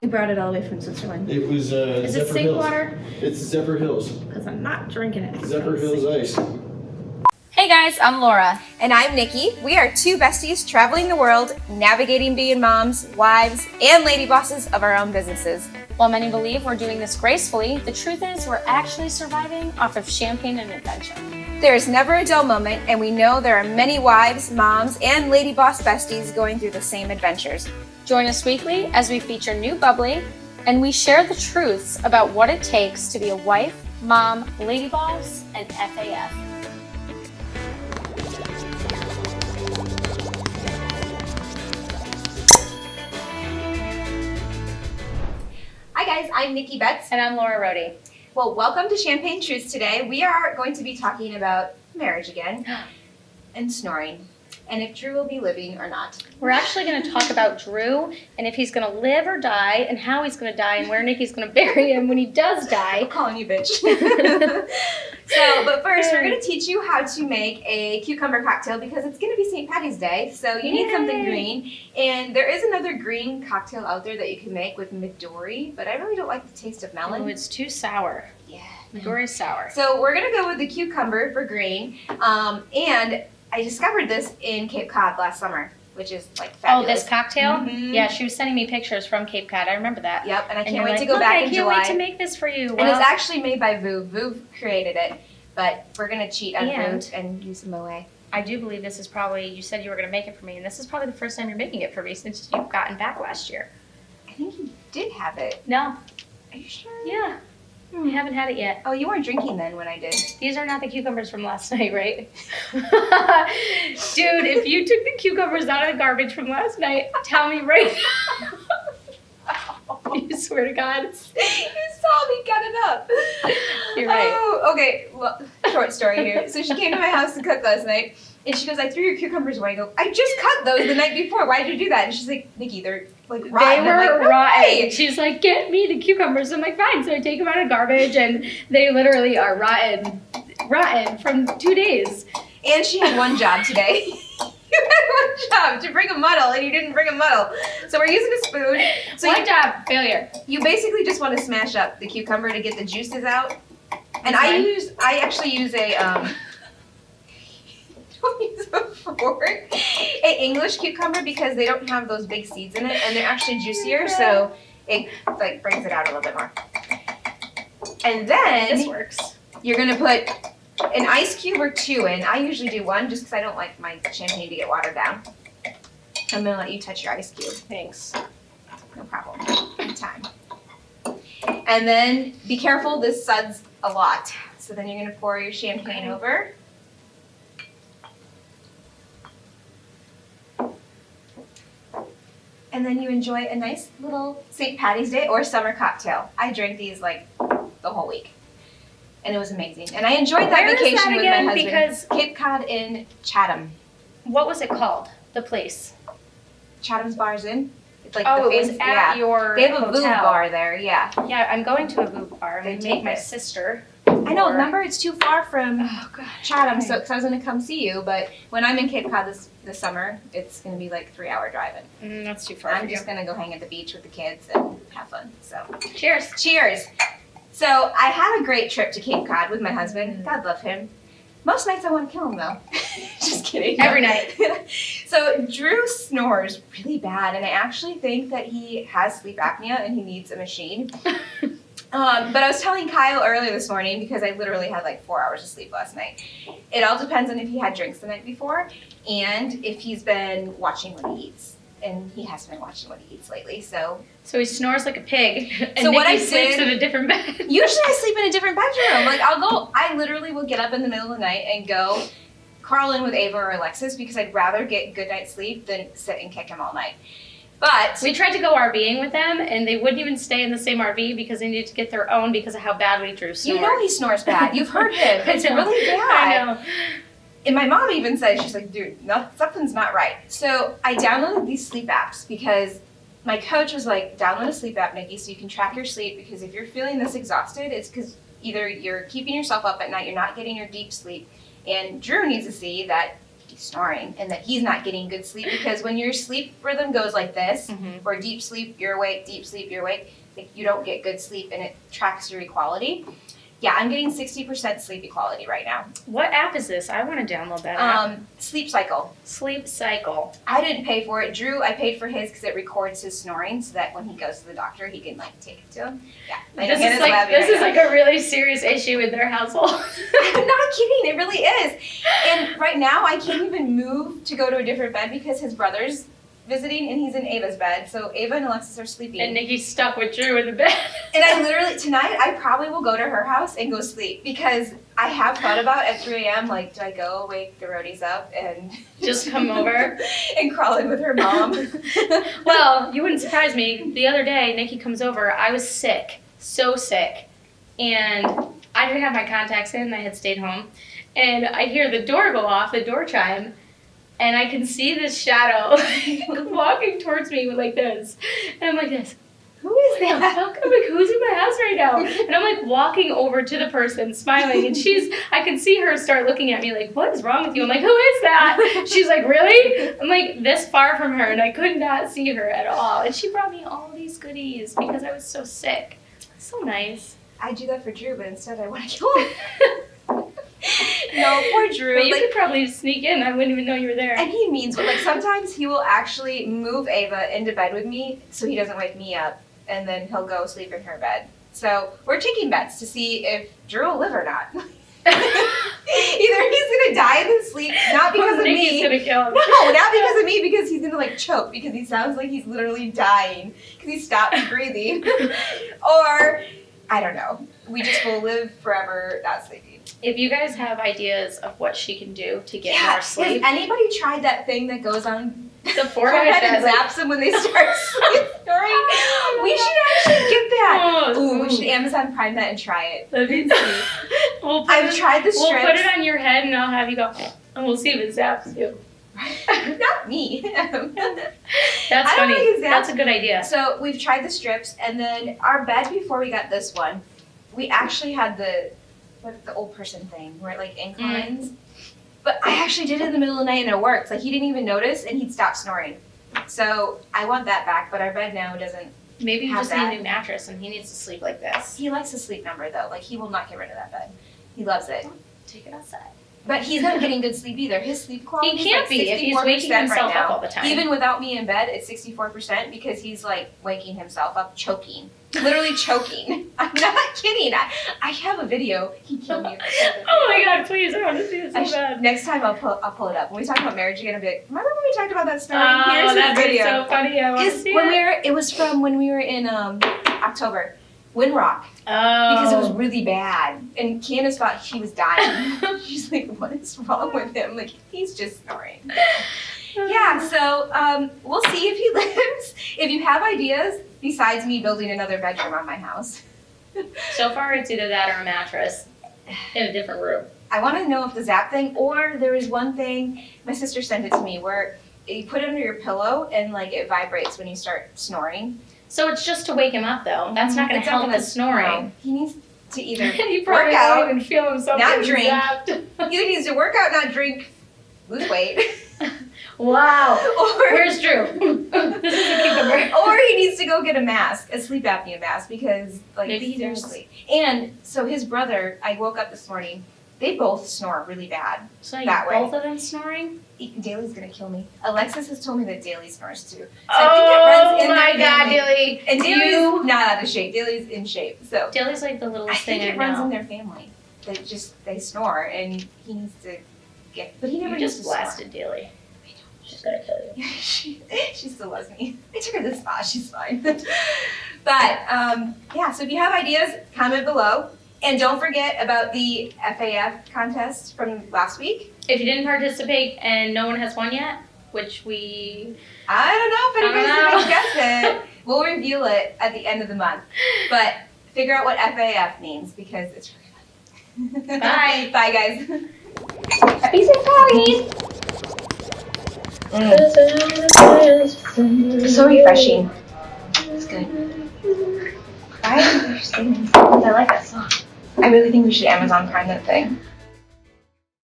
We brought it all the way from Switzerland. It was Is it Zephyr sink Hills. water? It's Zephyr Hills. Because I'm not drinking it. Zephyr Hills Ice. Hey guys, I'm Laura. And I'm Nikki. We are two besties traveling the world, navigating being moms, wives, and lady bosses of our own businesses. While many believe we're doing this gracefully, the truth is we're actually surviving off of champagne and adventure. There is never a dull moment, and we know there are many wives, moms, and lady boss besties going through the same adventures. Join us weekly as we feature new bubbly, and we share the truths about what it takes to be a wife, mom, lady boss, and FAF. Hi guys, I'm Nikki Betts. And I'm Laura Rohde. Well, welcome to Champagne Truths today. We are going to be talking about marriage again and snoring, and if Drew will be living or not. We're actually going to talk about Drew and if he's going to live or die and how he's going to die and where Nikki's going to bury him when he does die. I'm calling you bitch. But first, we're going to teach you how to make a cucumber cocktail because it's going to be St. Patty's Day, so you need something green. And there is another green cocktail out there that you can make with Midori, but I really don't like the taste of melon. Oh, it's too sour. Yeah. Midori is sour. So we're going to go with the cucumber for green. And I discovered this in Cape Cod last summer, which is like fabulous. Oh, this cocktail? Mhm. Yeah, she was sending me pictures from Cape Cod. I remember that. Yep, and I can't you're wait like, to go "Look, back in July. I can't wait to make this for you. And it's actually made by Vouv. Vouv created it, but we're going to cheat on And- Vouv and use some Moet. I do believe this is probably, you said you were going to make it for me, and this is probably the first time you're making it for me since you've gotten back last year. I think you did have it. No. Are you sure? Yeah. I haven't had it yet. Oh, you weren't drinking then when I did. These are not the cucumbers from last night, right? Dude, if you took the cucumbers out of the garbage from last night, tell me right now. You swear to God. You saw me cut it up. You're right. Oh, okay. Well, short story here. So she came to my house to cook last night, and she goes, "I threw your cucumbers away." I go, "I just cut those the night before. Why did you do that?" And she's like, "Nikki, they're like rotten." They I'm were like, "No rotten. way." She's like, "Get me the cucumbers." I'm like, "Fine." So I take them out of garbage, and they literally are rotten from 2 days. And she had one job today. You had one job to bring a muddle, and you didn't bring a muddle. So we're using a spoon. So One job, failure. you basically just want to smash up the cucumber to get the juices out. And That's I actually use a don't use a fork, a English cucumber because they don't have those big seeds in it, and they're actually juicier, so it like brings it out a little bit more. And then This works. you're gonna put an ice cube or two in. I usually do one just because I don't like my champagne to get watered down. I'm gonna let you touch your ice cube. Thanks. No problem. Anytime. And then be careful, this suds a lot. So then you're gonna pour your champagne over. And then you enjoy a nice little St. Patty's Day or summer cocktail. I drank these like the whole week. And it was amazing. And I enjoyed that Where is vacation that with again? my husband. Because- Cape Cod in Chatham. What was it called? The place? Chatham's Bar's in. It's like Oh, the it was famous, at yeah. your They have a hotel. Vouv bar there, yeah. Yeah, I'm going to a Vouv bar. They I'm take meet my it. sister. I know, Or- remember it's too far from Oh God. Chatham, so because I was gonna come see you, but when I'm in Cape Cod this summer, it's gonna be like 3-hour driving. That's too far. I'm for just you. gonna go hang at the beach with the kids and have fun. So Cheers. cheers. So I had a great trip to Cape Cod with my husband. God love him. Most nights I want to kill him though. Just kidding. Every night. So Drew snores really bad, and I actually think that he has sleep apnea and he needs a machine. But I was telling Kyle earlier this morning because I literally had like 4 hours of sleep last night. It all depends on if he had drinks the night before and if he's been watching what he eats. And he hasn't been watching what he eats lately, so. So he snores like a pig, and So what Nikki I sleeps did- in a different bed. Usually I sleep in a different bedroom. Like I literally will get up in the middle of the night and go curl in with Ava or Alexis because I'd rather get good night's sleep than sit and kick him all night. But We tried to go RVing with them, and they wouldn't even stay in the same RV because they needed to get their own because of how badly Drew snored. you know he snores bad. You've heard him. It's I know. really bad. I know. And my mom even said, she's like, dude, no, something's not right. So I downloaded these sleep apps because my coach was like, download a sleep app, Nikki, so you can track your sleep because if you're feeling this exhausted, it's because either you're keeping yourself up at night, you're not getting your deep sleep, and Drew needs to see that he's snoring and that he's not getting good sleep, because when your sleep rhythm goes like this, where deep sleep, you're awake, deep sleep, you're awake, like you don't get good sleep and it tracks your equality. Yeah, I'm getting 60% sleep equality right now. What app is this? I want to download that app. Sleep Cycle. Sleep Cycle. I didn't pay for it. Drew, I paid for his because it records his snoring so that when he goes to the doctor, he can like take it to him. Yeah. This is like a really serious issue with their household. I'm not kidding. It really is. And right now, I can't even move to go to a different bed because his brother's visiting and he's in Ava's bed. So Ava and Alexis are sleeping. And Nikki's stuck with Drew in the bed. And I literally, tonight, I probably will go to her house and go sleep because I have thought about at 3 a.m., like, do I go wake the roadies up and just come over and crawl in with her mom? Well, you wouldn't surprise me. The other day, Nikki comes over. I was sick, so sick. And I didn't have my contacts in. I had stayed home. And I hear the door go off, the door chime. And I can see this shadow walking towards me like this. And I'm like this. Who is that? I'm like, who's in my house right now? And I'm like walking over to the person, smiling. And I can see her start looking at me like, what is wrong with you? I'm like, who is that? She's like, really? I'm like this far from her. And I could not see her at all. And she brought me all these goodies because I was so sick. So nice. I do that for Drew, but instead I want to kill him. No, poor Drew. But you could probably sneak in. I wouldn't even know you were there. And he means, like, sometimes he will actually move Ava into bed with me so he doesn't wake me up, and then he'll go sleep in her bed. So we're taking bets to see if Drew will live or not. Either he's gonna die in his sleep, not because of Nikki's me. Gonna kill him. No, not because of me, because he's gonna like choke because he sounds like he's literally dying because he stopped breathing. Or I don't know. We just will live forever not sleeping. If you guys have ideas of what she can do to get more sleep, has anybody tried that thing that goes on the forehead and zaps them when they start snoring? We should actually get that. Ooh, we should Amazon Prime that and try it. That'd be sweet. I've tried the strips. We'll put it on your head and I'll have you go, and we'll see if it zaps you. Not me. That's funny. That's a good idea. So we've tried the strips, and then our bed before we got this one, we actually had the old person thing where it like inclines. But I actually did it in the middle of the night and it worked. Like he didn't even notice and he'd stop snoring. So I want that back, but our bed now doesn't. Maybe you have just need a new mattress and he needs to sleep like this. He likes the sleep number though. Like he will not get rid of that bed. He loves it. Take it outside. But he's not getting good sleep either. His sleep quality He can't is be like if he's waking himself up all the time. Even without me in bed, it's 64% because he's like waking himself up, choking. Literally choking. I'm not kidding. I have a video. He killed me. Oh my god, please. I want to see this so bad. Next time I'll pull it up. When we talk about marriage again, I'll be like, remember when we talked about that story? Oh, Here's that'd this be video. so funny. I want to see it. It was from when we were in October. Windrock. Oh. Because it was really bad. And Candace thought he was dying. She's like, what is wrong with him? Like, he's just snoring. Yeah, so we'll see if he lives. If you have ideas, besides me building another bedroom on my house. So far, it's either that or a mattress in a different room. I want to know if the zap thing, or there is one thing, my sister sent it to me, where you put it under your pillow and like it vibrates when you start snoring. So it's just to wake him up, though. That's not going to help the snoring. No. He needs to either he probably work out, won't even feel himself not drink. Zapped. Either needs to work out, not drink, lose weight. Wow. Or where's Drew? This is a cucumber. Or he needs to go get a mask, a sleep apnea mask, because like maybe he seriously. And so his brother, I woke up this morning. They both snore really bad. So that way. both of them snoring? Daly's gonna kill me. Alexis has told me that Daly snores too. So I think it runs in my their god, family. Daly. And Daly's not out of shape. Daly's in shape. So Daly's like the littlest I thing think I it runs know. in their family. They snore, and he needs to get. But he never You needs just to blasted Daly. She's gonna kill you. she still loves me. I took her to the spa. She's fine. But yeah. So if you have ideas, comment below. And don't forget about the FAF contest from last week. If you didn't participate and no one has won yet, which I don't know if anybody's going to guess it. We'll reveal it at the end of the month. But figure out what FAF means because it's really fun. Bye. Bye, guys. Happy St. Patty's. So refreshing. It's good. I like that song. I really think we should Amazon Prime that thing.